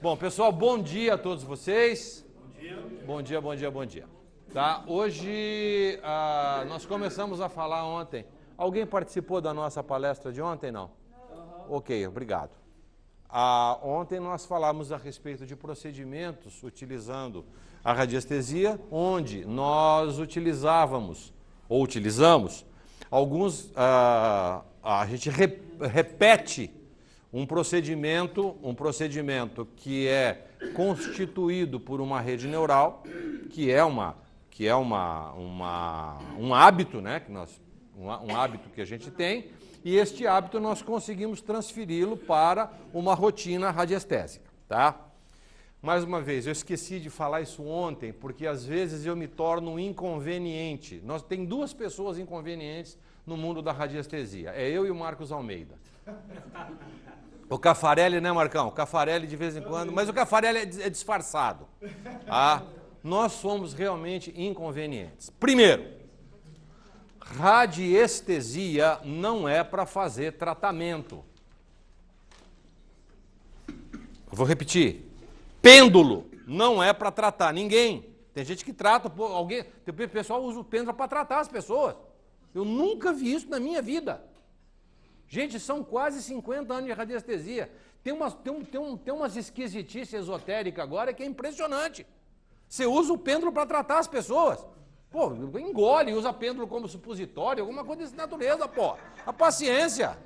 Bom, pessoal, bom dia a todos vocês. Bom dia. Bom dia, bom dia, bom dia. Tá? Hoje, nós começamos a falar ontem. Alguém participou da nossa palestra de ontem, não? Ok, obrigado. Ontem nós falamos a respeito de procedimentos utilizando a radiestesia, onde nós utilizamos alguns, a gente repete um procedimento que é constituído por uma rede neural, que é um hábito, né, um hábito que a gente tem, e este hábito nós conseguimos transferi-lo para uma rotina radiestésica, tá? Mais uma vez, eu esqueci de falar isso ontem, porque às vezes eu me torno um inconveniente. Tem duas pessoas inconvenientes no mundo da radiestesia, é eu e o Marcos Almeida. O Caffarelli, né, Marcão? O Caffarelli de vez em quando, mas o Caffarelli é disfarçado. Tá? Nós somos realmente inconvenientes. Primeiro, radiestesia não é para fazer tratamento. Eu vou repetir. Pêndulo não é para tratar ninguém. Tem gente que trata, o pessoal usa o pêndulo para tratar as pessoas. Eu nunca vi isso na minha vida. Gente, são quase 50 anos de radiestesia. Tem umas esquisitices esotéricas agora que é impressionante. Você usa o pêndulo para tratar as pessoas. Pô, engole, usa pêndulo como supositório, alguma coisa dessa natureza, pô. A paciência.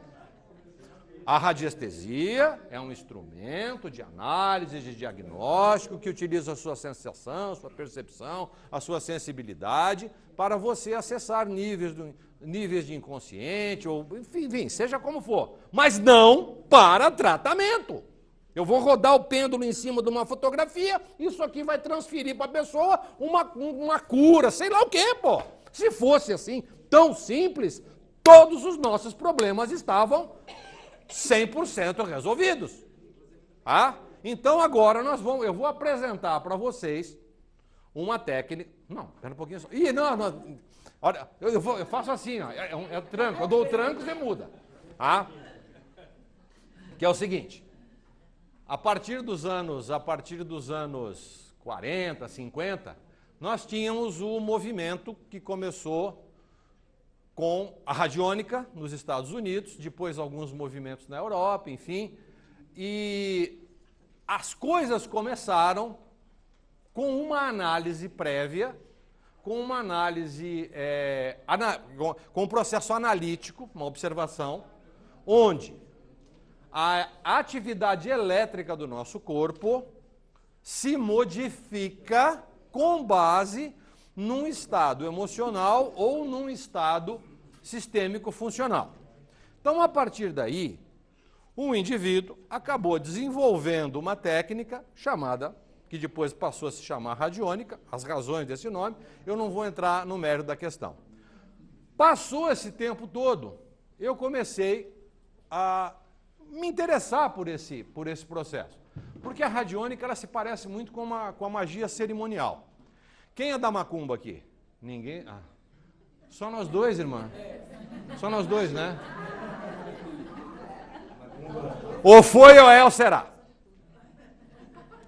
A radiestesia é um instrumento de análise, de diagnóstico, que utiliza a sua sensação, a sua percepção, a sua sensibilidade, para você acessar níveis de inconsciente, ou enfim, seja como for. Mas não para tratamento. Eu vou rodar o pêndulo em cima de uma fotografia, isso aqui vai transferir para a pessoa uma cura, sei lá o quê, pô. Se fosse assim, tão simples, todos os nossos problemas estavam 100% resolvidos. Tá? Então agora eu vou apresentar para vocês uma técnica. Não, espera um pouquinho só. Ih, não. Olha, eu faço assim, ó, é tranco. Eu dou o tranco e você muda. Tá? Que é o seguinte. A partir dos anos 40, 50, nós tínhamos o movimento que começou com a radiônica nos Estados Unidos, depois alguns movimentos na Europa, enfim, e as coisas começaram com uma análise prévia, com uma análise, com um processo analítico, uma observação, onde a atividade elétrica do nosso corpo se modifica com base num estado emocional ou num estado sistêmico funcional. Então, a partir daí, um indivíduo acabou desenvolvendo uma técnica chamada, que depois passou a se chamar radiônica, as razões desse nome, eu não vou entrar no mérito da questão. Passou esse tempo todo, eu comecei a me interessar por esse processo, porque a radiônica ela se parece muito com a magia cerimonial. Quem é da macumba aqui? Ninguém? Só nós dois, irmã? Só nós dois, né? Ou foi ou é ou será.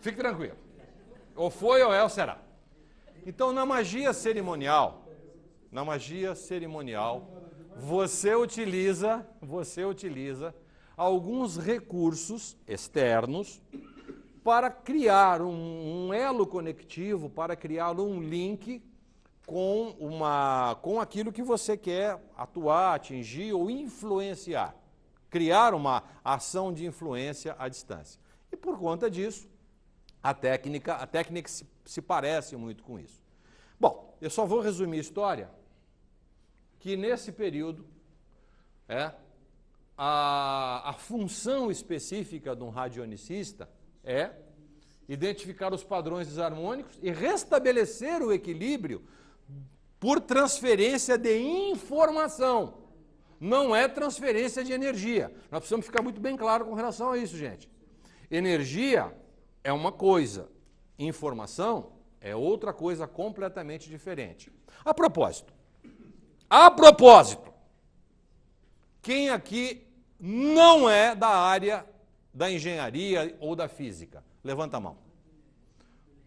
Fique tranquilo. Ou foi ou é ou será. Então, na magia cerimonial, você utiliza alguns recursos externos para criar um elo conectivo, para criar um link com aquilo que você quer atuar, atingir ou influenciar. Criar uma ação de influência à distância. E por conta disso, a técnica se parece muito com isso. Bom, eu só vou resumir a história, que nesse período, a função específica de um radionicista é identificar os padrões desarmônicos e restabelecer o equilíbrio por transferência de informação. Não é transferência de energia. Nós precisamos ficar muito bem claro com relação a isso, gente. Energia é uma coisa, informação é outra coisa completamente diferente. A propósito, quem aqui não é da área da engenharia ou da física? Levanta a mão.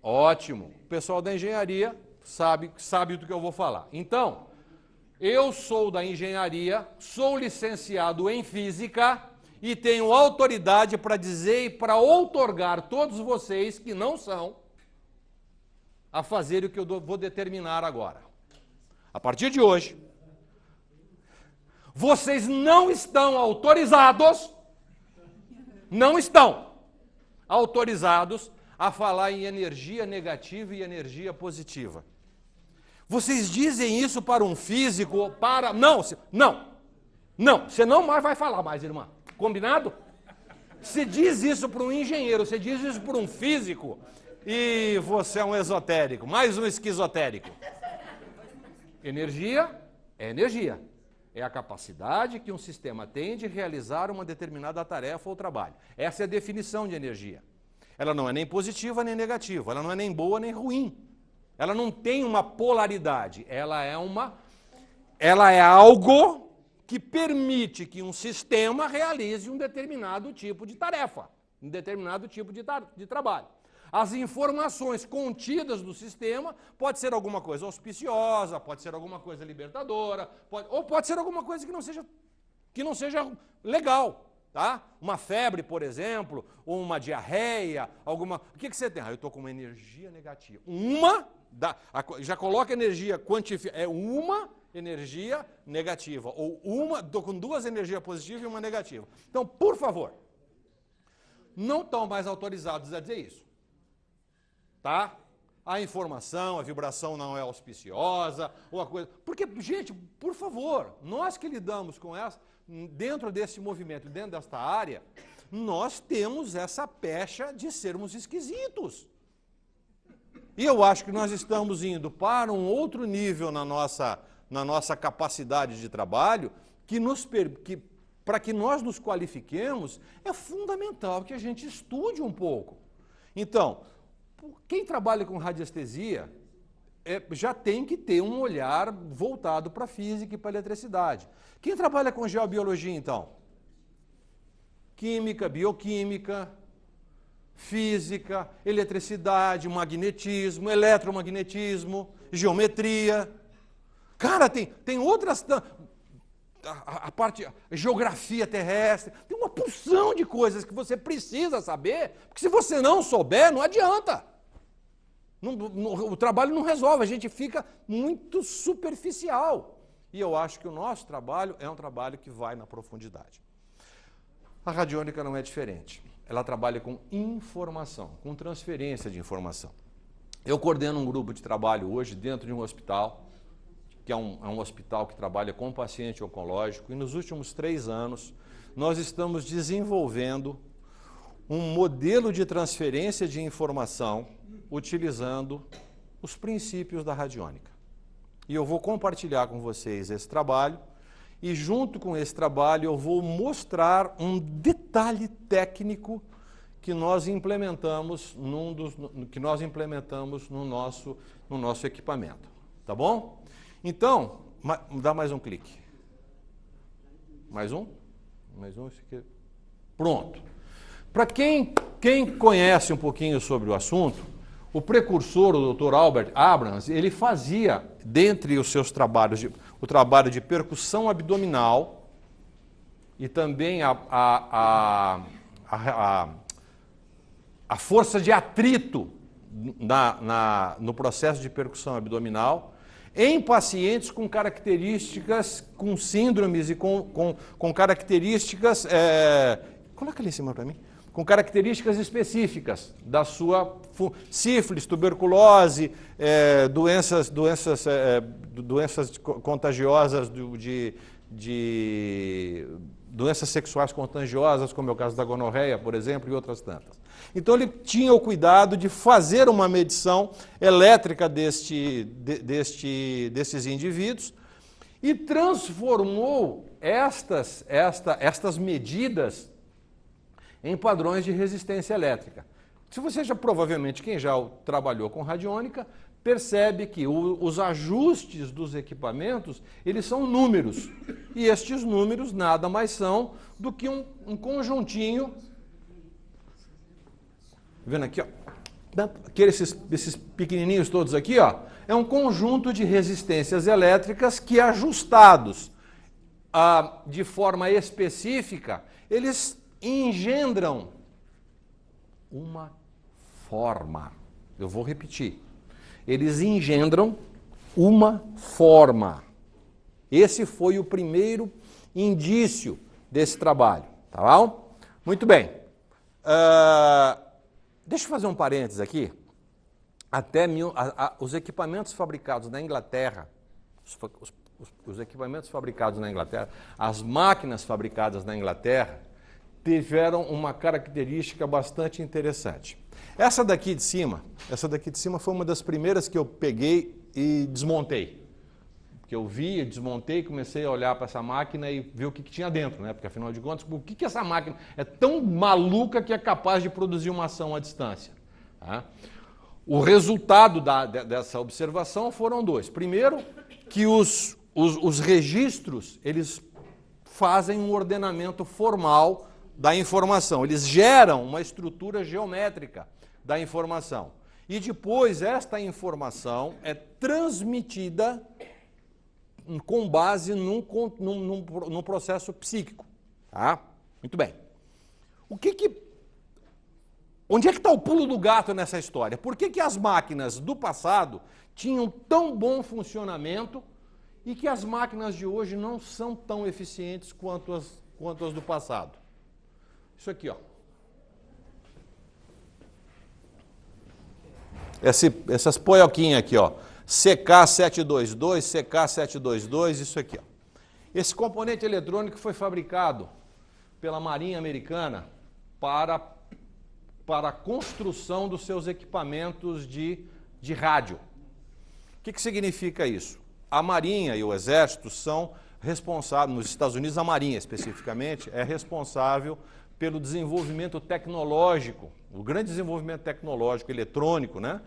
Ótimo. O pessoal da engenharia sabe do que eu vou falar. Então, eu sou da engenharia, sou licenciado em física e tenho autoridade para dizer e para outorgar todos vocês que não são a fazer o que eu vou determinar agora. A partir de hoje, vocês não estão autorizados, a falar em energia negativa e energia positiva. Vocês dizem isso para um físico, para... Não, você não mais vai falar mais, irmã. Combinado? Você diz isso para um engenheiro, você diz isso para um físico, e você é um esotérico, mais um esquizotérico. Energia é energia. É a capacidade que um sistema tem de realizar uma determinada tarefa ou trabalho. Essa é a definição de energia. Ela não é nem positiva nem negativa, ela não é nem boa nem ruim. Ela não tem uma polaridade, ela é algo que permite que um sistema realize um determinado tipo de tarefa, um determinado tipo de trabalho. As informações contidas do sistema pode ser alguma coisa auspiciosa, pode ser alguma coisa libertadora, ou pode ser alguma coisa que não seja legal. Tá? Uma febre, por exemplo, ou uma diarreia, alguma... O que você tem? Eu estou com uma energia negativa. Já coloca energia quantificada, é uma energia negativa, ou estou com duas energias positivas e uma negativa. Então, por favor, não estão mais autorizados a dizer isso. Tá? A informação, a vibração não é auspiciosa, ou a coisa... Porque, gente, por favor, nós que lidamos com essa... Dentro desse movimento, dentro desta área, nós temos essa pecha de sermos esquisitos. E eu acho que nós estamos indo para um outro nível na nossa capacidade de trabalho, para que nós nos qualifiquemos, é fundamental que a gente estude um pouco. Então, quem trabalha com radiestesia já tem que ter um olhar voltado para a física e para a eletricidade. Quem trabalha com geobiologia, então? Química, bioquímica, física, eletricidade, magnetismo, eletromagnetismo, geometria. Cara, tem outras... A parte geografia terrestre, tem uma porção de coisas que você precisa saber, porque se você não souber, não adianta. O trabalho não resolve, a gente fica muito superficial. E eu acho que o nosso trabalho é um trabalho que vai na profundidade. A radiônica não é diferente. Ela trabalha com informação, com transferência de informação. Eu coordeno um grupo de trabalho hoje dentro de um hospital, que é um hospital que trabalha com paciente oncológico, e nos últimos 3 anos nós estamos desenvolvendo um modelo de transferência de informação utilizando os princípios da radiônica. E eu vou compartilhar com vocês esse trabalho, e junto com esse trabalho eu vou mostrar um detalhe técnico que nós implementamos no nosso equipamento. Tá bom? Então, dá mais um clique. Mais um? Mais um? Pronto. Para quem conhece um pouquinho sobre o assunto, o precursor, o Dr. Albert Abrams, ele fazia, dentre os seus trabalhos, o trabalho de percussão abdominal e também a força de atrito no processo de percussão abdominal em pacientes com características, com síndromes e com características... coloca ali em cima para mim. Com características específicas da sua sífilis, tuberculose, doenças contagiosas doenças sexuais contagiosas, como é o caso da gonorreia, por exemplo, e outras tantas. Então ele tinha o cuidado de fazer uma medição elétrica desses indivíduos e transformou estas medidas em padrões de resistência elétrica. Se você provavelmente, quem já trabalhou com radiônica, percebe que os ajustes dos equipamentos, eles são números. E estes números nada mais são do que um conjuntinho Vendo aqui, ó. Esses pequenininhos todos aqui, ó, é um conjunto de resistências elétricas que, ajustados de forma específica, eles engendram uma forma. Eu vou repetir. Eles engendram uma forma. Esse foi o primeiro indício desse trabalho, tá bom? Muito bem. Deixa eu fazer um parênteses aqui. Os equipamentos fabricados na Inglaterra, os equipamentos fabricados na Inglaterra, as máquinas fabricadas na Inglaterra, tiveram uma característica bastante interessante. Essa daqui de cima foi uma das primeiras que eu peguei e desmontei. Que eu vi, desmontei, comecei a olhar para essa máquina e ver o que tinha dentro, né? Porque afinal de contas, por que essa máquina é tão maluca que é capaz de produzir uma ação à distância? Tá? O resultado dessa observação foram dois. Primeiro, que os registros, eles fazem um ordenamento formal da informação. Eles geram uma estrutura geométrica da informação. E depois esta informação é transmitida com base num processo psíquico. Tá? Muito bem. Onde é que está o pulo do gato nessa história? Por que as máquinas do passado tinham tão bom funcionamento e que as máquinas de hoje não são tão eficientes quanto as do passado? Isso aqui, ó. Essas poioquinhas aqui, ó. CK722, CK722, isso aqui, ó. Esse componente eletrônico foi fabricado pela Marinha Americana para a construção dos seus equipamentos de rádio. O que significa isso? A Marinha e o Exército são responsáveis, nos Estados Unidos a Marinha especificamente, é responsável pelo desenvolvimento tecnológico, o grande desenvolvimento tecnológico eletrônico, né,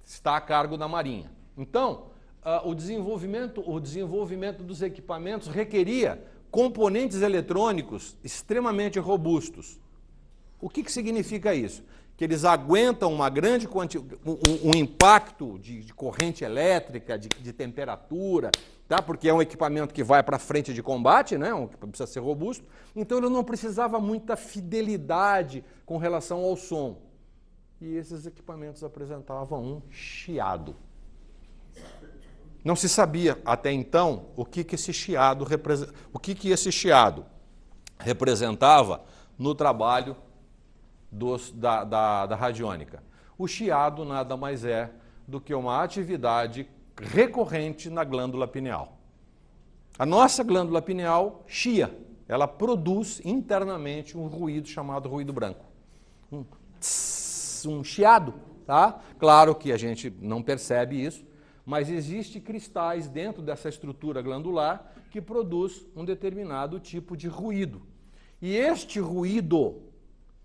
está a cargo da Marinha. Então, o desenvolvimento dos equipamentos requeria componentes eletrônicos extremamente robustos. O que significa isso? Que eles aguentam uma grande um impacto de corrente elétrica, de temperatura, tá? Porque é um equipamento que vai para frente de combate, né? Precisa ser robusto. Então ele não precisava muita fidelidade com relação ao som. E esses equipamentos apresentavam um chiado. Não se sabia até então o que esse chiado representava no trabalho da radiônica. O chiado nada mais é do que uma atividade recorrente na glândula pineal. A nossa glândula pineal chia, ela produz internamente um ruído chamado ruído branco. Um chiado, tá? Claro que a gente não percebe isso, mas existem cristais dentro dessa estrutura glandular que produz um determinado tipo de ruído. E este ruído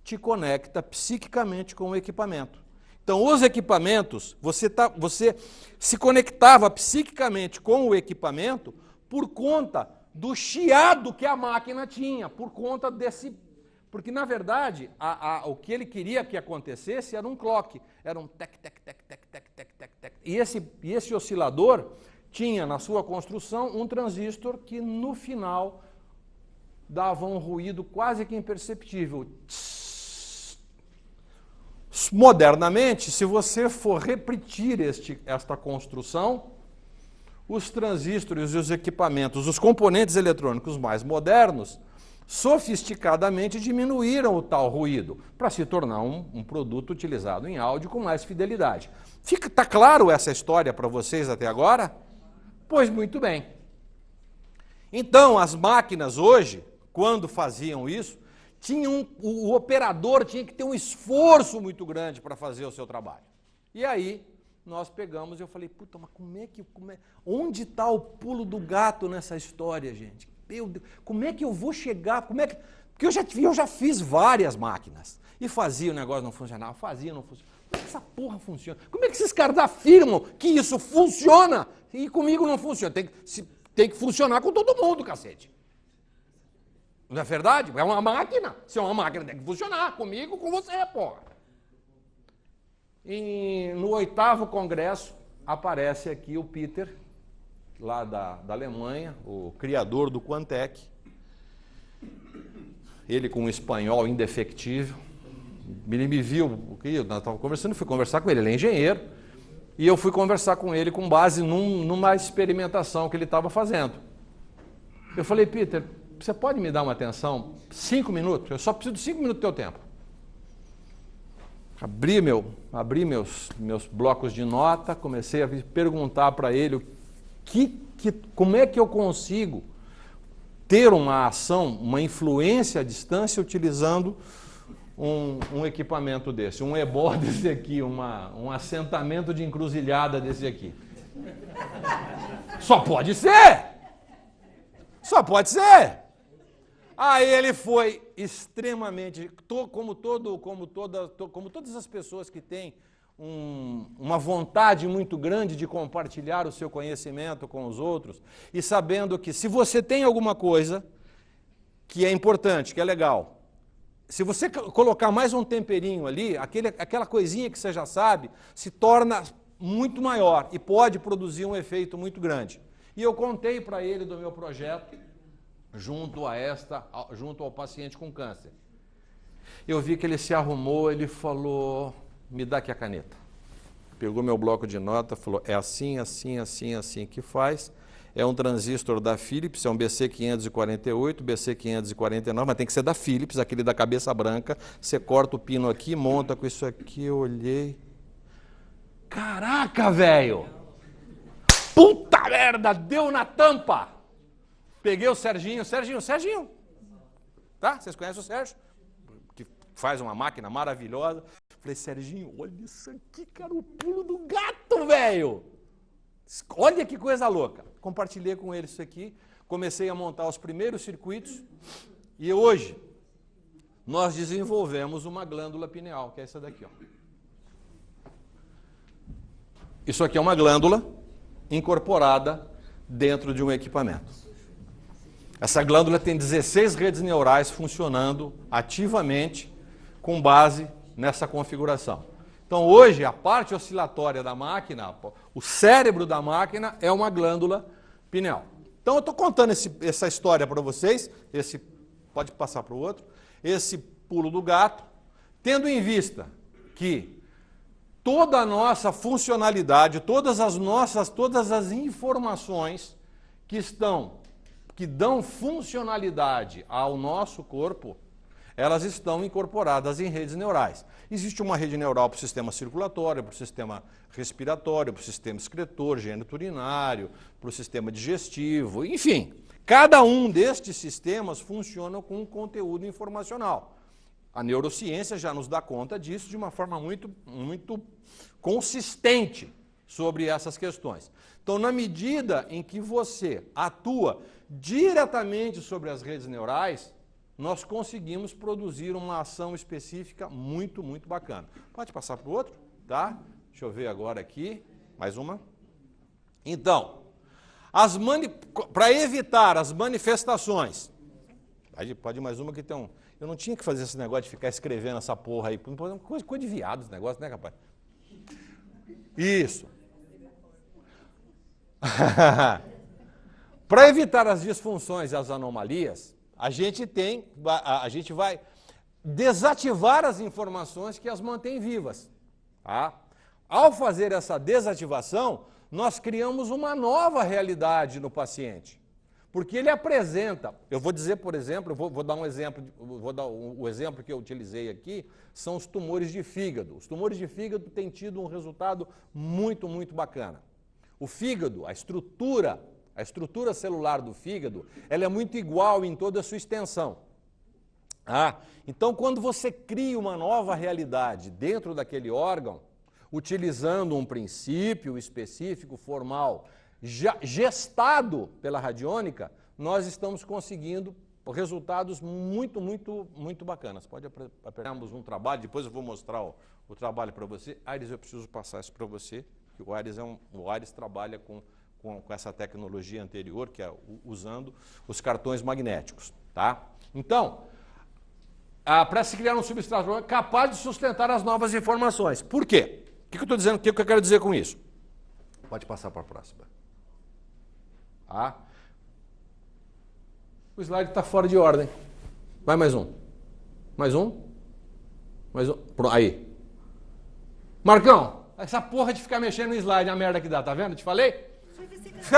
te conecta psiquicamente com o equipamento. Então, os equipamentos, você se conectava psiquicamente com o equipamento por conta do chiado que a máquina tinha, por conta desse... Porque, na verdade, o que ele queria que acontecesse era um clock, era um tec, tec, tec, tec, tec, tec, tec, tec. E esse oscilador tinha, na sua construção, um transistor que, no final, dava um ruído quase que imperceptível. Modernamente, se você for repetir esta construção, os transistores e os equipamentos, os componentes eletrônicos mais modernos, sofisticadamente diminuíram o tal ruído para se tornar um produto utilizado em áudio com mais fidelidade. Está claro essa história para vocês até agora? Pois muito bem. Então, as máquinas hoje, quando faziam isso, o operador tinha que ter um esforço muito grande para fazer o seu trabalho. E aí, nós pegamos e eu falei, puta, mas onde está o pulo do gato nessa história, gente? Meu Deus, como é que eu vou chegar? Porque eu já fiz várias máquinas e fazia, o negócio não funcionava, não funcionava. Como é que essa porra funciona? Como é que esses caras afirmam que isso funciona e comigo não funciona? Tem que funcionar com todo mundo, cacete. Não é verdade? É uma máquina. Se é uma máquina, tem que funcionar comigo, com você, porra. No 8º congresso, aparece aqui o Peter, lá da Alemanha, o criador do Quantec. Ele com um espanhol indefectível. Ele me viu, nós estávamos conversando, fui conversar com ele é engenheiro, e eu fui conversar com ele com base numa experimentação que ele estava fazendo. Eu falei, Peter, você pode me dar uma atenção? 5 minutos? Eu só preciso de 5 minutos do teu tempo. Abri meus blocos de nota, comecei a perguntar para ele como é que eu consigo ter uma ação, uma influência à distância utilizando um equipamento desse, um ebó desse aqui, um assentamento de encruzilhada desse aqui. Só pode ser! Só pode ser! Aí ele foi extremamente, como todas as pessoas que têm uma vontade muito grande de compartilhar o seu conhecimento com os outros, e sabendo que se você tem alguma coisa que é importante, que é legal, se você colocar mais um temperinho ali, aquela coisinha que você já sabe, se torna muito maior e pode produzir um efeito muito grande. E eu contei para ele do meu projeto junto ao paciente com câncer. Eu vi que ele se arrumou, ele falou, me dá aqui a caneta. Pegou meu bloco de nota, falou, é assim, assim, assim, assim que faz. É um transistor da Philips, é um BC548, BC549, mas tem que ser da Philips, aquele da cabeça branca. Você corta o pino aqui, monta com isso aqui, eu olhei. Caraca, velho! Puta merda, deu na tampa! Peguei o Serginho, tá? Vocês conhecem o Sérgio? Que faz uma máquina maravilhosa. Falei, Serginho, olha isso aqui, cara, o pulo do gato, velho! Olha que coisa louca. Compartilhei com ele isso aqui, comecei a montar os primeiros circuitos e hoje nós desenvolvemos uma glândula pineal, que é essa daqui, ó. Isso aqui é uma glândula incorporada dentro de um equipamento. Essa glândula tem 16 redes neurais funcionando ativamente com base nessa configuração. Então, hoje, a parte oscilatória da máquina, o cérebro da máquina é uma glândula pineal. Então, eu estou contando essa história para vocês, pode passar para o outro, esse pulo do gato, tendo em vista que toda a nossa funcionalidade, todas as informações que dão funcionalidade ao nosso corpo, elas estão incorporadas em redes neurais. Existe uma rede neural para o sistema circulatório, para o sistema respiratório, para o sistema excretor, geniturinário, para o sistema digestivo, enfim. Cada um destes sistemas funciona com um conteúdo informacional. A neurociência já nos dá conta disso de uma forma muito, muito consistente sobre essas questões. Então, na medida em que você atua diretamente sobre as redes neurais, nós conseguimos produzir uma ação específica muito, muito bacana. Pode passar para o outro, tá? Deixa eu ver agora aqui, mais uma. Então, para evitar as manifestações, pode ir mais uma que tem um... Eu não tinha que fazer esse negócio de ficar escrevendo essa porra aí, coisa de viado esse negócio, né, rapaz? Isso. Para evitar as disfunções e as anomalias, a gente vai desativar as informações que as mantêm vivas. Tá? Ao fazer essa desativação, nós criamos uma nova realidade no paciente. Porque ele apresenta, eu vou dizer, por exemplo, vou dar o exemplo que eu utilizei aqui, são os tumores de fígado. Os tumores de fígado têm tido um resultado muito, muito bacana. O fígado, a estrutura celular do fígado, ela é muito igual em toda a sua extensão. Então, quando você cria uma nova realidade dentro daquele órgão, utilizando um princípio específico, formal, gestado pela radiônica, nós estamos conseguindo resultados muito, muito, muito bacanas. Pode apertarmos um trabalho, depois eu vou mostrar o trabalho para você. Aires, eu preciso passar isso para você, que o Aires trabalha com essa tecnologia anterior, que é usando os cartões magnéticos. Tá? Então, para se criar um substrato capaz de sustentar as novas informações. Por quê? que eu estou dizendo? O que eu quero dizer com isso? Pode passar para a próxima. Ah. O slide está fora de ordem. Vai mais um. Mais um. Mais um. Aí. Marcão, essa porra de ficar mexendo no slide é a merda que dá, tá vendo? Te falei?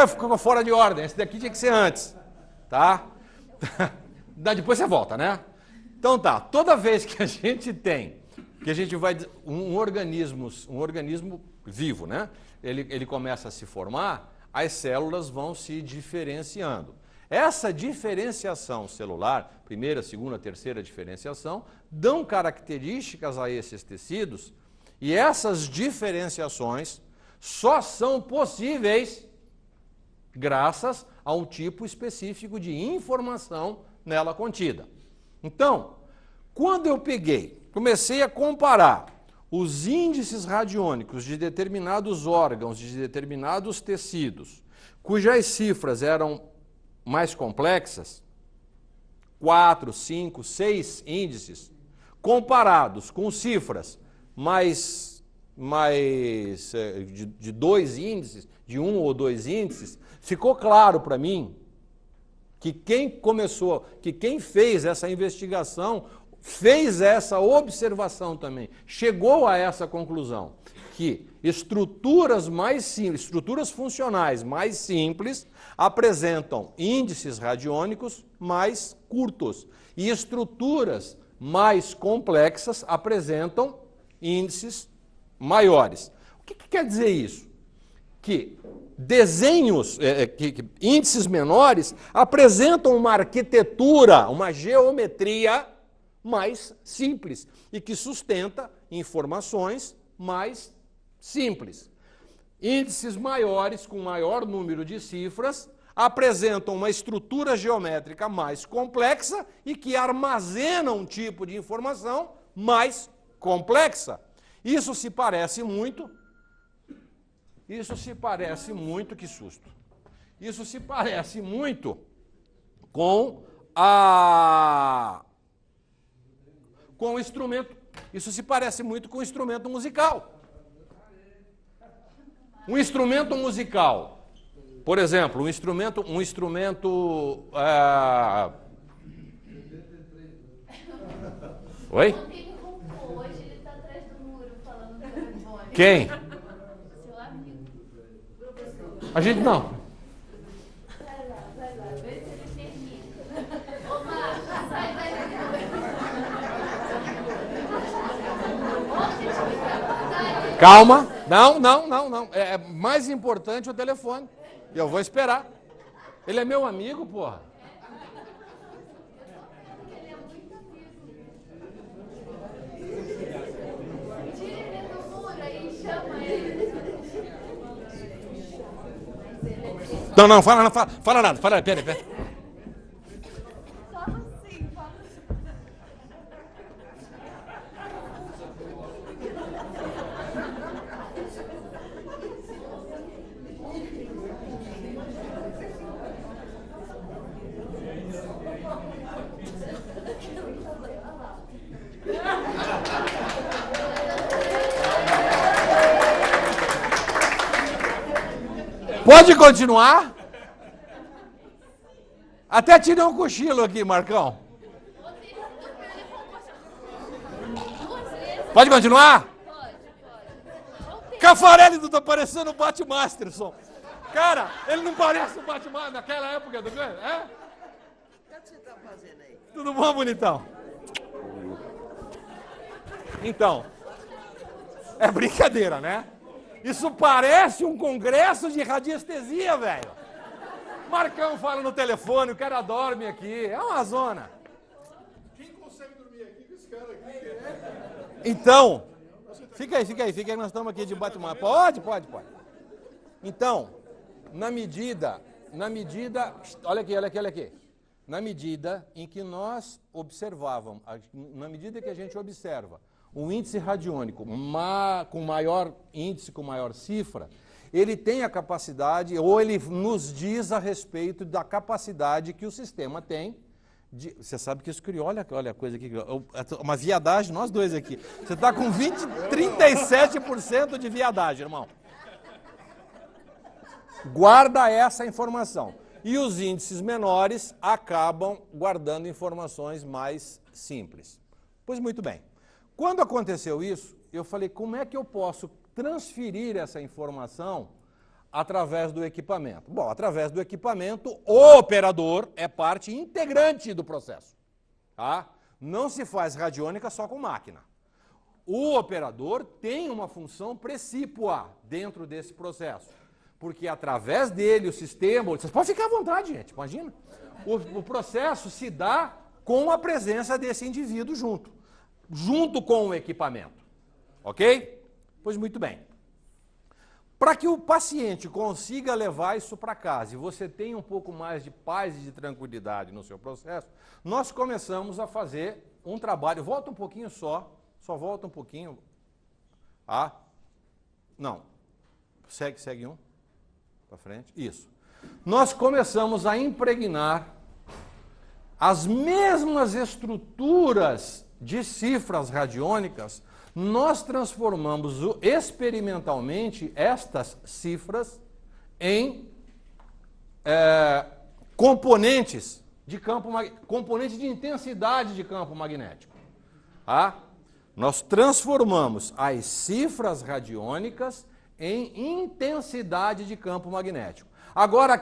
Ficou fora de ordem. Esse daqui tinha que ser antes. Tá? Depois você volta, né? Então tá. Toda vez que a gente tem, que a gente vai... Um organismo vivo, né? Ele começa a se formar, as células vão se diferenciando. Essa diferenciação celular, primeira, segunda, terceira diferenciação, dão características a esses tecidos e essas diferenciações só são possíveis graças a um tipo específico de informação nela contida. Então, quando eu comecei a comparar os índices radiônicos de determinados órgãos, de determinados tecidos, cujas cifras eram mais complexas, 4, 5, 6 índices, comparados com cifras de 2 índices, de 1 ou 2 índices, ficou claro para mim que quem fez essa investigação, fez essa observação também, chegou a essa conclusão, que estruturas funcionais mais simples apresentam índices radiônicos mais curtos e estruturas mais complexas apresentam índices maiores. O que quer dizer isso? Que índices menores apresentam uma arquitetura, uma geometria mais simples e que sustenta informações mais simples. Índices maiores, com maior número de cifras, apresentam uma estrutura geométrica mais complexa e que armazenam um tipo de informação mais complexa. Isso se parece muito, que susto. Isso se parece muito com o instrumento. Isso se parece muito com o instrumento musical. Um instrumento musical, por exemplo, um instrumento Oi? Hoje ele está atrás do muro falando no telefone. Quem? Seu amigo. A gente não. Vai lá, vê se ele termina. Ô, Marcos, sai daí. Calma. Não. É mais importante o telefone. E eu vou esperar. Ele é meu amigo, porra. Ele é muito amigo. Tira ele do muro aí e chama ele. Não, fala nada. Pera. Fala assim, fala assim. Pode continuar? Até tirei um cochilo aqui, Marcão. Pode continuar? Pode. Cafarelli não tá parecendo o Bat Masterson. Cara, ele não parece o Bat Masterson naquela época, do é? O que você está fazendo aí? Tudo bom, bonitão? Então, é brincadeira, né? Isso parece um congresso de radiestesia, velho. Marcão fala no telefone, o cara dorme aqui. É uma zona. Quem consegue dormir aqui com esse cara aqui? Então, fica aí, nós estamos aqui de bate-mapa. Pode. Então, na medida, olha aqui. Na medida em que nós observávamos, na medida que a gente observa um índice radiônico com maior índice, com maior cifra, ele tem a capacidade, ou ele nos diz a respeito da capacidade que o sistema tem Você sabe que isso criou, olha a coisa aqui, uma viadagem, nós dois aqui. Você está com 37% de viadagem, irmão. Guarda essa informação. E os índices menores acabam guardando informações mais simples. Pois muito bem. Quando aconteceu isso, eu falei, como é que eu posso transferir essa informação através do equipamento? Bom, através do equipamento, o operador é parte integrante do processo. Tá? Não se faz radiônica só com máquina. O operador tem uma função precípua dentro desse processo. Porque através dele o sistema... Vocês podem ficar à vontade, gente, imagina. O processo se dá com a presença desse indivíduo junto com o equipamento. Ok? Pois muito bem. Para que o paciente consiga levar isso para casa e você tenha um pouco mais de paz e de tranquilidade no seu processo, nós começamos a fazer um trabalho. Volta um pouquinho só volta um pouquinho. Ah, não. Segue um. Para frente. Isso. Nós começamos a impregnar as mesmas estruturas de cifras radiônicas, nós transformamos experimentalmente estas cifras em componentes de componentes de intensidade de campo magnético. Tá? Nós transformamos as cifras radiônicas em intensidade de campo magnético. Agora,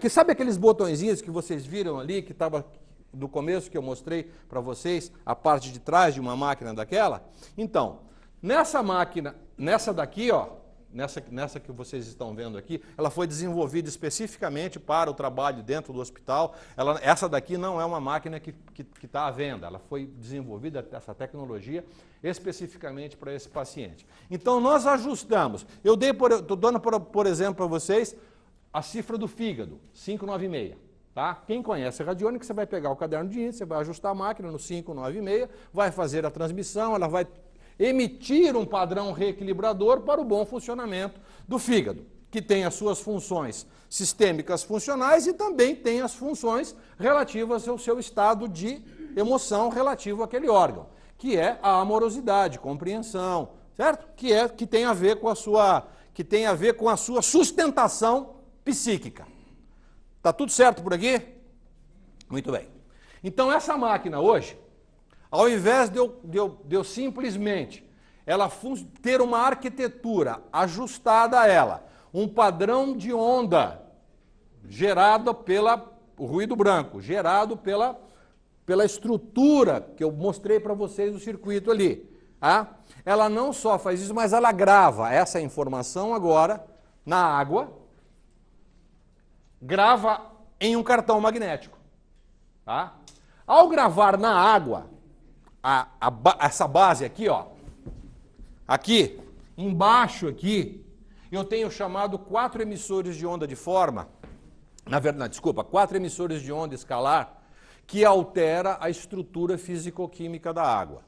sabe aqueles botõezinhos que vocês viram ali, que estava do começo que eu mostrei para vocês, a parte de trás de uma máquina daquela? Então, nessa máquina, nessa daqui, ó, nessa que vocês estão vendo aqui, ela foi desenvolvida especificamente para o trabalho dentro do hospital. Essa daqui não é uma máquina que está à venda, ela foi desenvolvida, essa tecnologia, especificamente para esse paciente. Então, nós ajustamos. Eu estou dando, por exemplo, para vocês, a cifra do fígado, 596. Tá? Quem conhece a radiônica, você vai pegar o caderno de índice, você vai ajustar a máquina no 596, vai fazer a transmissão, ela vai emitir um padrão reequilibrador para o bom funcionamento do fígado, que tem as suas funções sistêmicas funcionais e também tem as funções relativas ao seu estado de emoção relativo àquele órgão, que é a amorosidade, compreensão, certo? Que tem a ver com a sua sustentação psíquica. Tá tudo certo por aqui? Muito bem. Então essa máquina hoje, ao invés de eu simplesmente ter uma arquitetura ajustada a ela, um padrão de onda gerado pelo ruído branco, gerado pela estrutura que eu mostrei para vocês no circuito ali. Tá? Ela não só faz isso, mas ela grava essa informação agora na água, grava em um cartão magnético. Tá? Ao gravar na água, essa base aqui, ó, aqui, embaixo aqui, eu tenho chamado 4 emissores de onda de forma, quatro emissores de onda escalar, que altera a estrutura físico-química da água.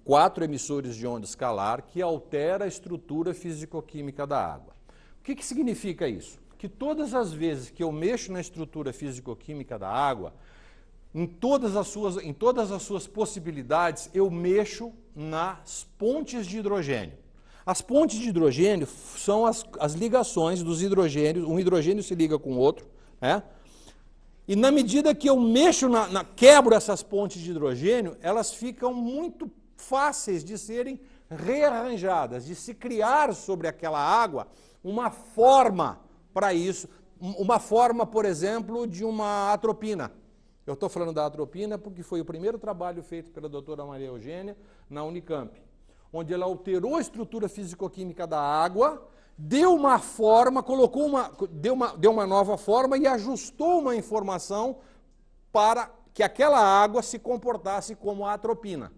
4 emissores de onda escalar que altera a estrutura físico-química da água. O que significa isso? Que todas as vezes que eu mexo na estrutura físico-química da água, em todas as suas possibilidades, eu mexo nas pontes de hidrogênio. As pontes de hidrogênio são as ligações dos hidrogênios, um hidrogênio se liga com o outro, né? E na medida que eu mexo, quebro essas pontes de hidrogênio, elas ficam muito fáceis de serem rearranjadas, de se criar sobre aquela água uma forma para isso, uma forma, por exemplo, de uma atropina. Eu estou falando da atropina porque foi o primeiro trabalho feito pela doutora Maria Eugênia na Unicamp, onde ela alterou a estrutura físico-química da água, deu uma forma, deu uma nova forma e ajustou uma informação para que aquela água se comportasse como a atropina.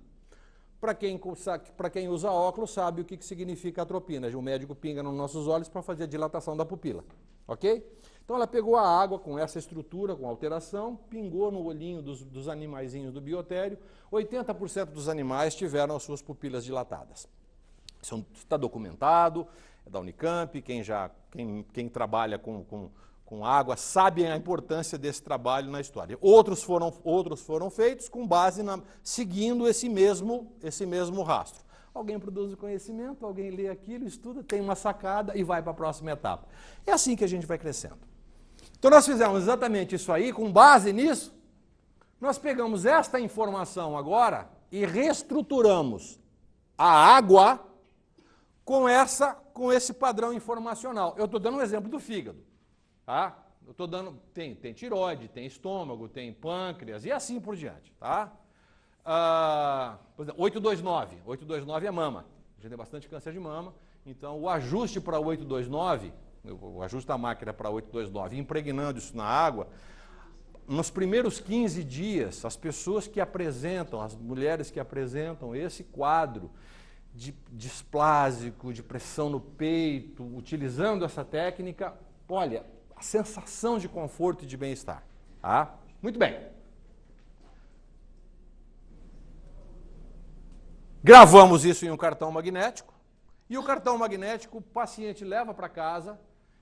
Para quem usa óculos sabe o que significa atropina. O médico pinga nos nossos olhos para fazer a dilatação da pupila. Ok? Então ela pegou a água com essa estrutura, com alteração, pingou no olhinho dos animaizinhos do biotério, 80% dos animais tiveram as suas pupilas dilatadas. Isso está documentado, é da Unicamp, quem trabalha com com água, sabem a importância desse trabalho na história. Outros foram feitos com base seguindo esse mesmo rastro. Alguém produz o conhecimento, alguém lê aquilo, estuda, tem uma sacada e vai para a próxima etapa. É assim que a gente vai crescendo. Então nós fizemos exatamente isso aí, com base nisso, nós pegamos esta informação agora e reestruturamos a água com esse padrão informacional. Eu estou dando um exemplo do fígado. Tá? Eu estou dando, tem tireoide, tem estômago, tem pâncreas e assim por diante. Tá? Por exemplo, 829. 829 é mama. A gente tem bastante câncer de mama. Então, o ajuste para 829, o ajuste da máquina para 829, impregnando isso na água, nos primeiros 15 dias, as pessoas que apresentam, as mulheres que apresentam esse quadro de displásico, de pressão no peito, utilizando essa técnica, olha, a sensação de conforto e de bem-estar. Tá? Muito bem. Gravamos isso em um cartão magnético, e o cartão magnético o paciente leva para casa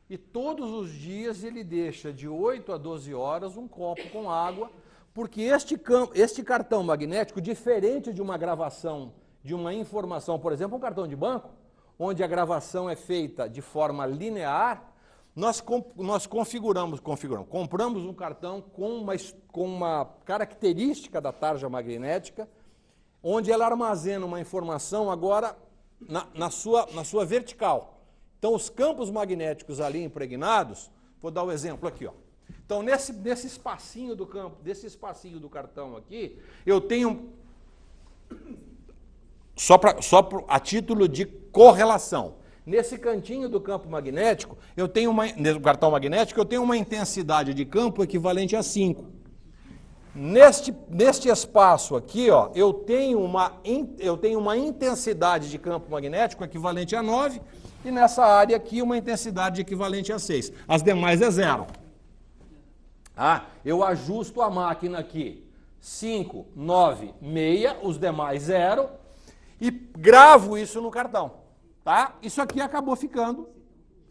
e todos os dias ele deixa de 8 a 12 horas um copo com água, porque este cartão magnético, diferente de uma gravação, de uma informação, por exemplo, um cartão de banco, onde a gravação é feita de forma linear, nós compramos um cartão com uma característica da tarja magnética, onde ela armazena uma informação agora na sua vertical. Então, os campos magnéticos ali impregnados, vou dar o exemplo aqui, ó. Então, desse espacinho do cartão aqui, eu tenho, a título de correlação, nesse cantinho do campo magnético, no cartão magnético, eu tenho uma intensidade de campo equivalente a 5. Neste espaço aqui, ó, eu tenho uma intensidade de campo magnético equivalente a 9, e nessa área aqui uma intensidade equivalente a 6. As demais é 0. Eu ajusto a máquina aqui, 5, 9, meia, os demais 0, e gravo isso no cartão. Tá? Isso aqui acabou ficando,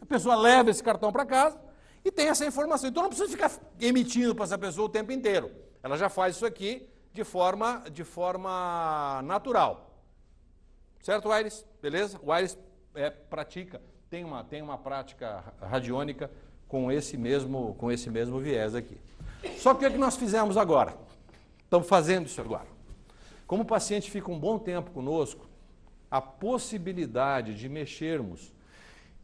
a pessoa leva esse cartão para casa e tem essa informação. Então não precisa ficar emitindo para essa pessoa o tempo inteiro. Ela já faz isso aqui de forma natural. Certo, Aires? Beleza? O Aires pratica, tem uma prática radiônica com esse mesmo viés aqui. Só que o que nós fizemos agora? Estamos fazendo isso agora. Como o paciente fica um bom tempo conosco, a possibilidade de mexermos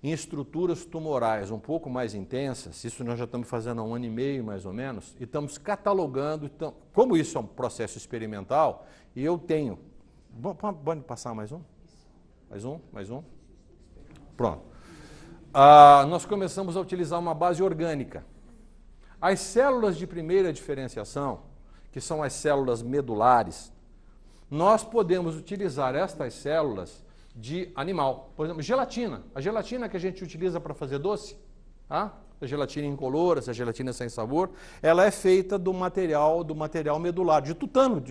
em estruturas tumorais um pouco mais intensas, isso nós já estamos fazendo há 1 ano e meio, mais ou menos, e estamos catalogando, como isso é um processo experimental, e eu tenho... Pode passar mais um? Mais um? Pronto. Nós começamos a utilizar uma base orgânica. As células de primeira diferenciação, que são as células medulares, nós podemos utilizar estas células de animal. Por exemplo, gelatina. A gelatina que a gente utiliza para fazer doce, a gelatina incolor, essa gelatina sem sabor, ela é feita do material medular, de tutano.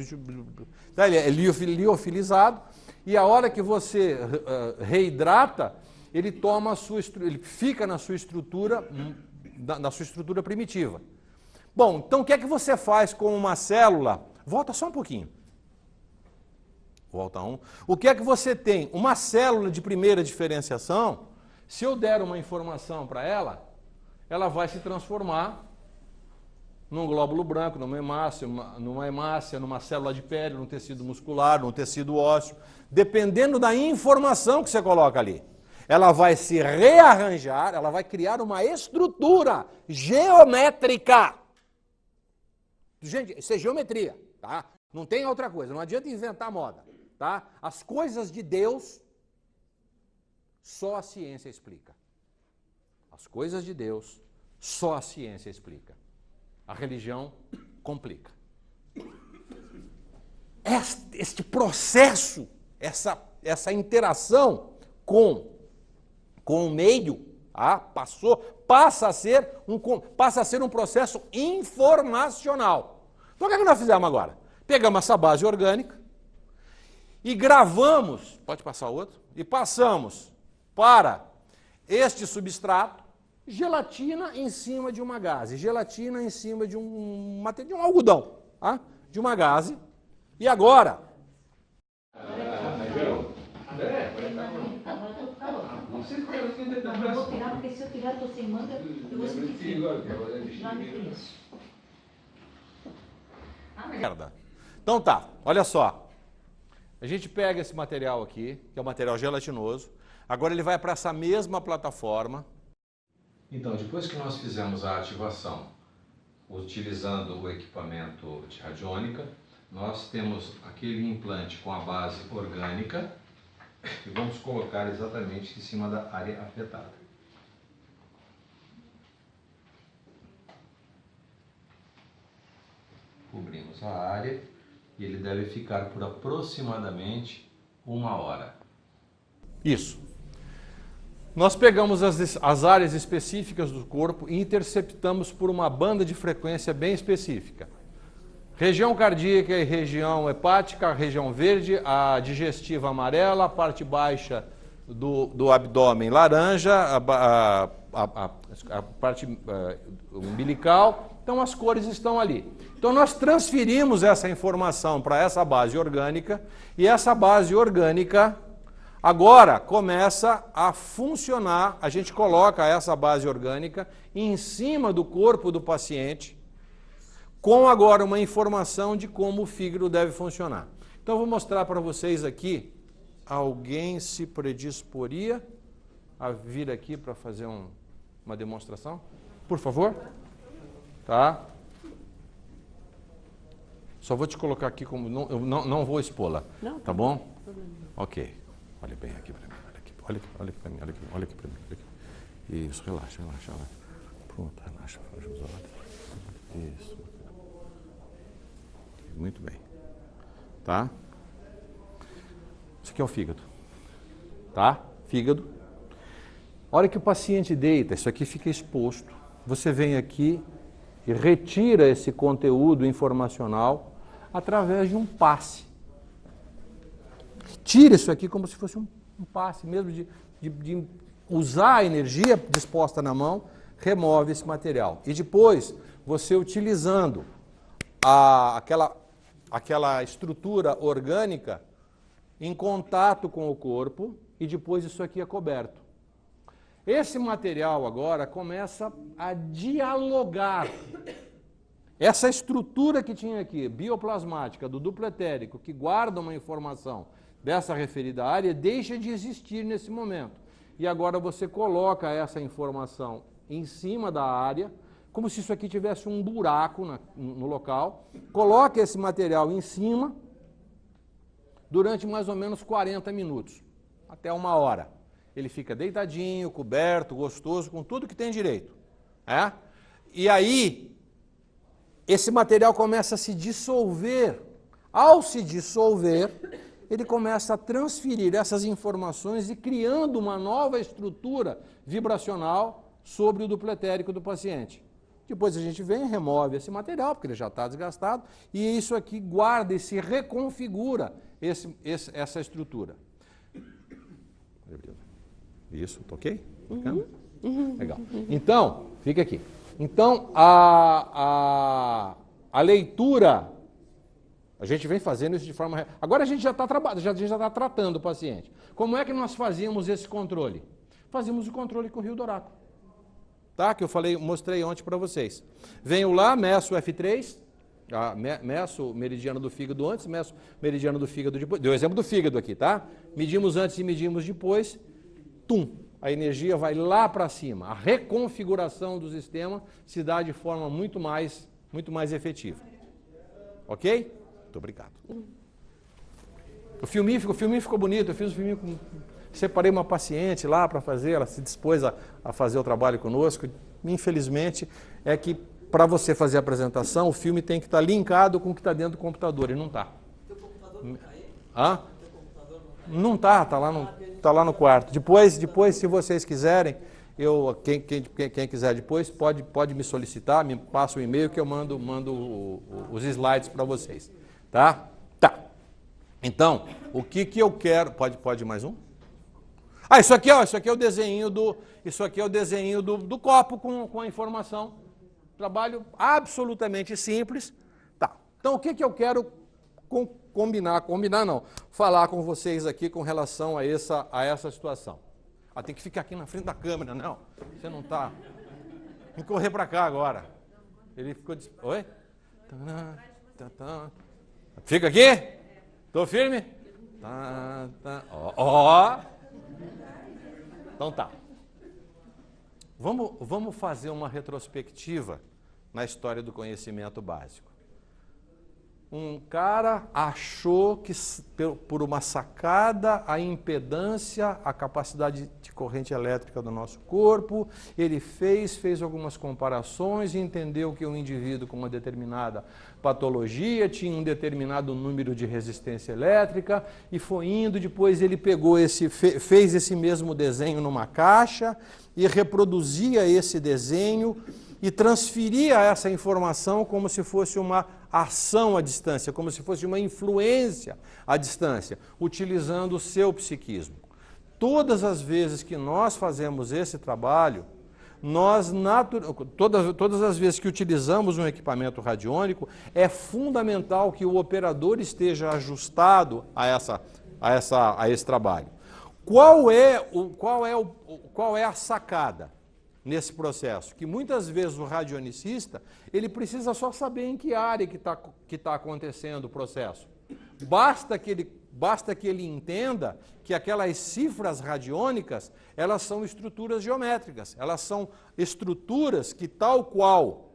Ele é liofilizado, e a hora que você reidrata, ele fica na sua estrutura primitiva. Bom, então o que é que você faz com uma célula? Volta só um pouquinho. Volta 1. O que é que você tem? Uma célula de primeira diferenciação, se eu der uma informação para ela, ela vai se transformar num glóbulo branco, numa hemácia, numa célula de pele, num tecido muscular, num tecido ósseo, dependendo da informação que você coloca ali. Ela vai se rearranjar, ela vai criar uma estrutura geométrica. Gente, isso é geometria, tá? Não tem outra coisa, não adianta inventar moda. Tá? As coisas de Deus, só a ciência explica. As coisas de Deus, só a ciência explica. A religião complica. Este processo, essa interação com o meio, passa a ser um processo informacional. Então o que é que nós fizemos agora? Pegamos essa base orgânica, e gravamos, pode passar outro, e passamos para este substrato, gelatina em cima de uma gaze, gelatina em cima de um algodão, tá? De uma gaze. E agora? Não vou tirar, porque se eu tirar, estou sem manga, eu vou sentir frio. Já me conheço. Merda. Então tá, olha só. A gente pega esse material aqui, que é o material gelatinoso. Agora ele vai para essa mesma plataforma. Então, depois que nós fizemos a ativação, utilizando o equipamento de radiônica, nós temos aquele implante com a base orgânica e vamos colocar exatamente em cima da área afetada. Cobrimos a área e ele deve ficar por aproximadamente 1 hora. Isso. Nós pegamos as áreas específicas do corpo e interceptamos por uma banda de frequência bem específica. Região cardíaca e região hepática, a região verde, a digestiva amarela, a parte baixa do abdômen laranja, a parte umbilical. Então as cores estão ali. Então nós transferimos essa informação para essa base orgânica e essa base orgânica agora começa a funcionar. A gente coloca essa base orgânica em cima do corpo do paciente, com agora uma informação de como o fígado deve funcionar. Então eu vou mostrar para vocês aqui. Alguém se predisporia a vir aqui para fazer uma demonstração? Por favor? Tá? Só vou te colocar aqui como... eu não vou expô-la, tá bom? Ok. Olha bem aqui para mim. Olha aqui para mim. Olha aqui para mim. Olha aqui. Isso, relaxa. Pronto, relaxa. Fecha os olhos. Isso. Muito bem. Tá? Isso aqui é o fígado. Tá? Fígado. A hora que o paciente deita, isso aqui fica exposto. Você vem aqui e retira esse conteúdo informacional através de um passe. Tira isso aqui como se fosse um passe mesmo de usar a energia disposta na mão, remove esse material. E depois, você utilizando aquela estrutura orgânica em contato com o corpo, e depois isso aqui é coberto. Esse material agora começa a dialogar. Essa estrutura que tinha aqui, bioplasmática, do duplo etérico, que guarda uma informação dessa referida área, deixa de existir nesse momento. E agora você coloca essa informação em cima da área, como se isso aqui tivesse um buraco no local, coloca esse material em cima durante mais ou menos 40 minutos, até 1 hora. Ele fica deitadinho, coberto, gostoso, com tudo que tem direito. E aí, esse material começa a se dissolver. Ao se dissolver, ele começa a transferir essas informações e criando uma nova estrutura vibracional sobre o duplo etérico do paciente. Depois a gente vem e remove esse material, porque ele já está desgastado, e isso aqui guarda e se reconfigura essa estrutura. Isso, tá ok? Legal. Então, fica aqui. Então, a leitura, a gente vem fazendo isso de forma... Agora a gente já está tratando o paciente. Como é que nós fazíamos esse controle? Fazíamos o controle com o Rio Doraco. Tá? Que eu mostrei ontem para vocês. Venho lá, meço o F3, meço o meridiano do fígado antes, meço o meridiano do fígado depois. Deu o exemplo do fígado aqui, tá? Medimos antes e medimos depois. A energia vai lá para cima. A reconfiguração do sistema se dá de forma muito mais efetiva. Ok? Muito obrigado. O filminho ficou bonito. Eu fiz o filminho separei uma paciente lá para fazer, ela se dispôs a fazer o trabalho conosco. Infelizmente, é que para você fazer a apresentação, o filme tem que estar linkado com o que está dentro do computador, e não está. Teu computador não está aí? Hã? Teu computador não está, está lá no quarto. Depois, se vocês quiserem, quem quiser depois, pode me solicitar, me passa o e-mail que eu mando os slides para vocês. Tá? Tá. Então, o que eu quero... Pode mais um? Isso aqui é o desenho isso aqui é o desenho do copo com a informação. Trabalho absolutamente simples. Tá. Então, o que eu quero falar com vocês aqui com relação a essa situação? Tem que ficar aqui na frente da câmera, não. Você não está. Tem que correr para cá agora. Ele ficou... Oi? Fica aqui? Estou firme? Ó. Então tá. Vamos fazer uma retrospectiva na história do conhecimento básico. Um cara achou que, por uma sacada, a impedância, a capacidade de corrente elétrica do nosso corpo, ele fez algumas comparações e entendeu que um indivíduo com uma determinada patologia tinha um determinado número de resistência elétrica e foi indo, depois ele pegou fez esse mesmo desenho numa caixa e reproduzia esse desenho e transferia essa informação como se fosse uma ação à distância, como se fosse uma influência à distância, utilizando o seu psiquismo. Todas as vezes que nós fazemos esse trabalho, todas as vezes que utilizamos um equipamento radiônico, é fundamental que o operador esteja ajustado a esse trabalho. Qual é a sacada nesse processo? Que muitas vezes o radionicista, ele precisa só saber em que área que tá acontecendo o processo. Basta que ele entenda que aquelas cifras radiônicas, elas são estruturas geométricas, elas são estruturas que, tal qual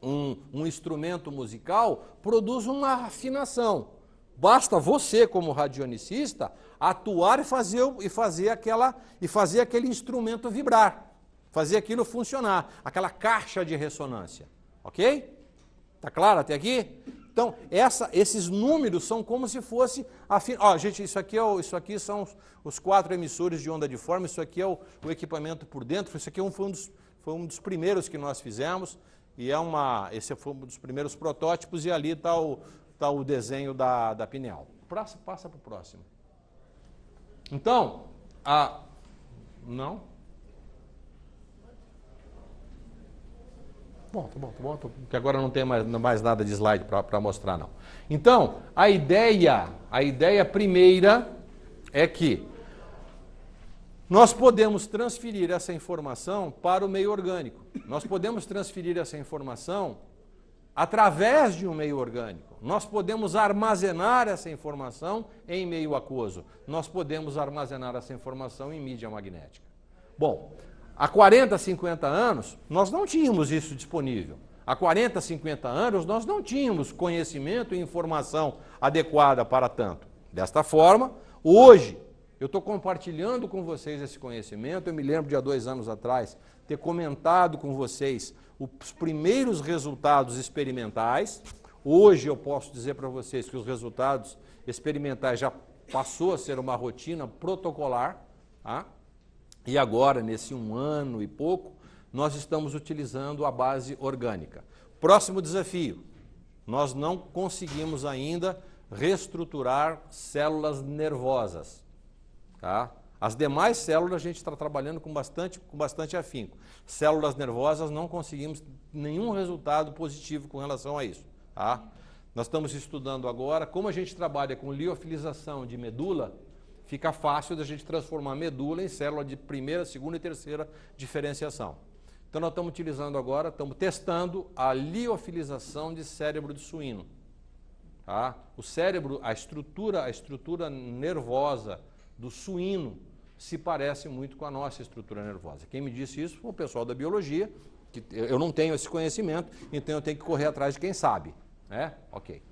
um instrumento musical, produz uma afinação. Basta você, como radionicista, atuar e fazer aquele instrumento vibrar. Fazer aquilo funcionar, aquela caixa de ressonância, ok? Tá claro até aqui? Então, esses números são como se fosse... gente, isso aqui são os 4 emissores de onda de forma, isso aqui é o equipamento por dentro, isso aqui foi um dos primeiros que nós fizemos, e esse foi um dos primeiros protótipos, e ali está o desenho da pineal. Passa para o próximo. Então, não... Bom, tá bom, porque agora não tem mais nada de slide para mostrar, não. Então, a ideia primeira é que nós podemos transferir essa informação para o meio orgânico. Nós podemos transferir essa informação através de um meio orgânico. Nós podemos armazenar essa informação em meio aquoso. Nós podemos armazenar essa informação em mídia magnética. Bom, há 40, 50 anos, nós não tínhamos isso disponível. Há 40, 50 anos, nós não tínhamos conhecimento e informação adequada para tanto. Desta forma, hoje, eu estou compartilhando com vocês esse conhecimento. Eu me lembro de há 2 anos atrás ter comentado com vocês os primeiros resultados experimentais. Hoje eu posso dizer para vocês que os resultados experimentais já passou a ser uma rotina protocolar, tá? E agora, nesse 1 ano e pouco, nós estamos utilizando a base orgânica. Próximo desafio, nós não conseguimos ainda reestruturar células nervosas. Tá? As demais células a gente está trabalhando com bastante afinco. Células nervosas não conseguimos nenhum resultado positivo com relação a isso. Tá? Nós estamos estudando agora como a gente trabalha com liofilização de medula. Fica fácil da gente transformar a medula em célula de primeira, segunda e terceira diferenciação. Então nós estamos utilizando agora, estamos testando a liofilização de cérebro de suíno. Tá? O cérebro, a estrutura nervosa do suíno se parece muito com a nossa estrutura nervosa. Quem me disse isso foi o pessoal da biologia, que eu não tenho esse conhecimento, então eu tenho que correr atrás de quem sabe. Né? Ok.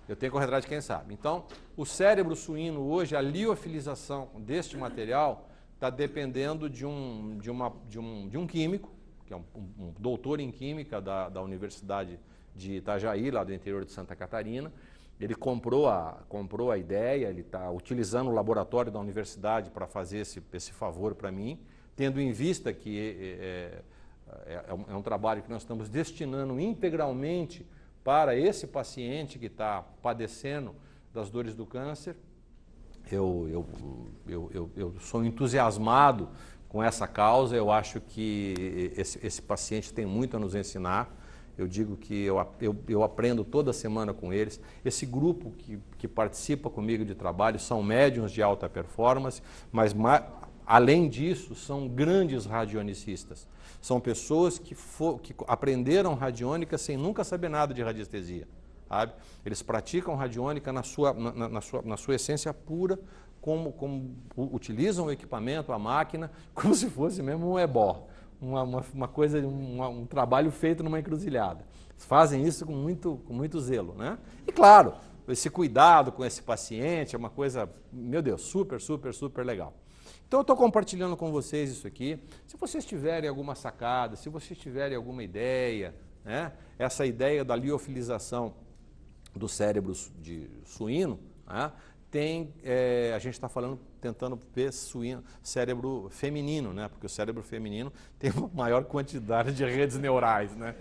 Eu tenho que correr atrás de quem sabe. Então, o cérebro suíno hoje, a liofilização deste material está dependendo de um químico, que é um doutor em química da Universidade de Itajaí, lá do interior de Santa Catarina. Ele comprou a ideia, ele está utilizando o laboratório da universidade para fazer esse favor para mim, tendo em vista que é um trabalho que nós estamos destinando integralmente para esse paciente que está padecendo das dores do câncer. Eu sou entusiasmado com essa causa. Eu acho que esse paciente tem muito a nos ensinar. Eu digo que eu aprendo toda semana com eles. Esse grupo que participa comigo de trabalho são médiuns de alta performance, mas além disso são grandes radionicistas. São pessoas que aprenderam radiônica sem nunca saber nada de radiestesia. Sabe? Eles praticam radiônica na sua essência pura, como utilizam o equipamento, a máquina, como se fosse mesmo um ebó. Uma coisa, um trabalho feito numa encruzilhada. Fazem isso com muito zelo, né? E claro, esse cuidado com esse paciente é uma coisa, meu Deus, super, super, super legal. Então eu estou compartilhando com vocês isso aqui. Se vocês tiverem alguma sacada, se vocês tiverem alguma ideia, né? Essa ideia da liofilização do cérebro de suíno, né? A gente está tentando ver cérebro feminino, né? Porque o cérebro feminino tem uma maior quantidade de redes neurais, né?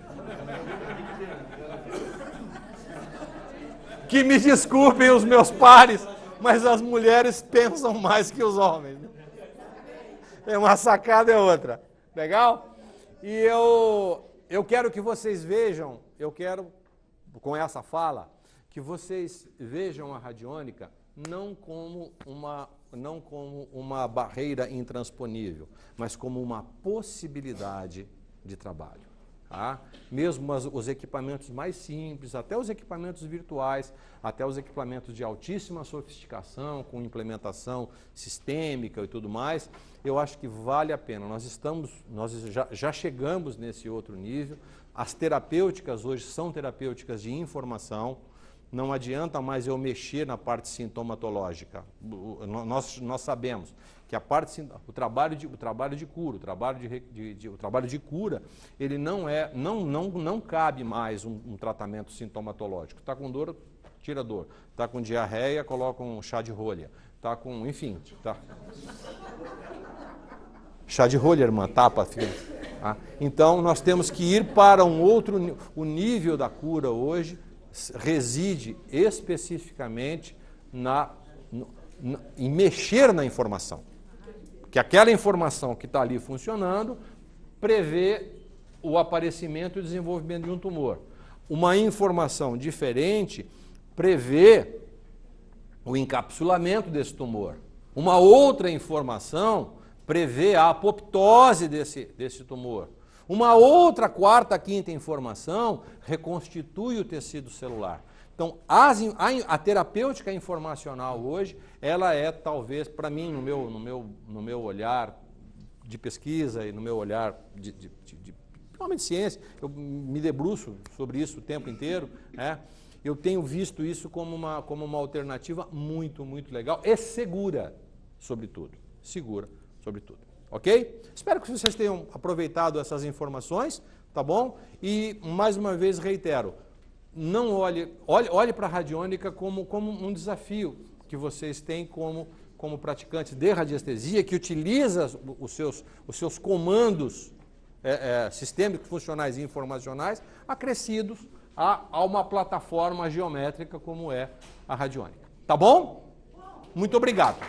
Que me desculpem os meus pares, mas as mulheres pensam mais que os homens. Né? É uma sacada, é outra. Legal? E eu quero que vocês vejam, com essa fala, que vocês vejam a radiônica não como uma barreira intransponível, mas como uma possibilidade de trabalho. Tá? Mesmo os equipamentos mais simples, até os equipamentos virtuais, até os equipamentos de altíssima sofisticação, com implementação sistêmica e tudo mais, eu acho que vale a pena. Nós já chegamos nesse outro nível. As terapêuticas hoje são terapêuticas de informação. Não adianta mais eu mexer na parte sintomatológica. Nós sabemos que o trabalho de cura, ele não cabe mais um tratamento sintomatológico. Está com dor, tira dor. Está com diarreia, coloca um chá de rolha. Está com, enfim, tá. Chá de rolha, irmã, tapa, filho. Tá? Então nós temos que ir para o nível da cura hoje reside especificamente em mexer na informação. Que aquela informação que está ali funcionando prevê o aparecimento e o desenvolvimento de um tumor. Uma informação diferente prevê o encapsulamento desse tumor. Uma outra informação prevê a apoptose desse tumor. Uma outra quarta, quinta informação reconstitui o tecido celular. Então, a terapêutica informacional hoje, ela é talvez, para mim, no meu olhar de pesquisa e no meu olhar principalmente de ciência, eu me debruço sobre isso o tempo inteiro, né? Eu tenho visto isso como uma alternativa muito, muito legal e segura, sobretudo. Segura, sobretudo. Ok? Espero que vocês tenham aproveitado essas informações, tá bom? E, mais uma vez, reitero, não olhe para a radiônica como um desafio que vocês têm como praticantes de radiestesia, que utiliza os seus comandos sistêmicos, funcionais e informacionais acrescidos a uma plataforma geométrica como é a radiônica. Tá bom? Muito obrigado.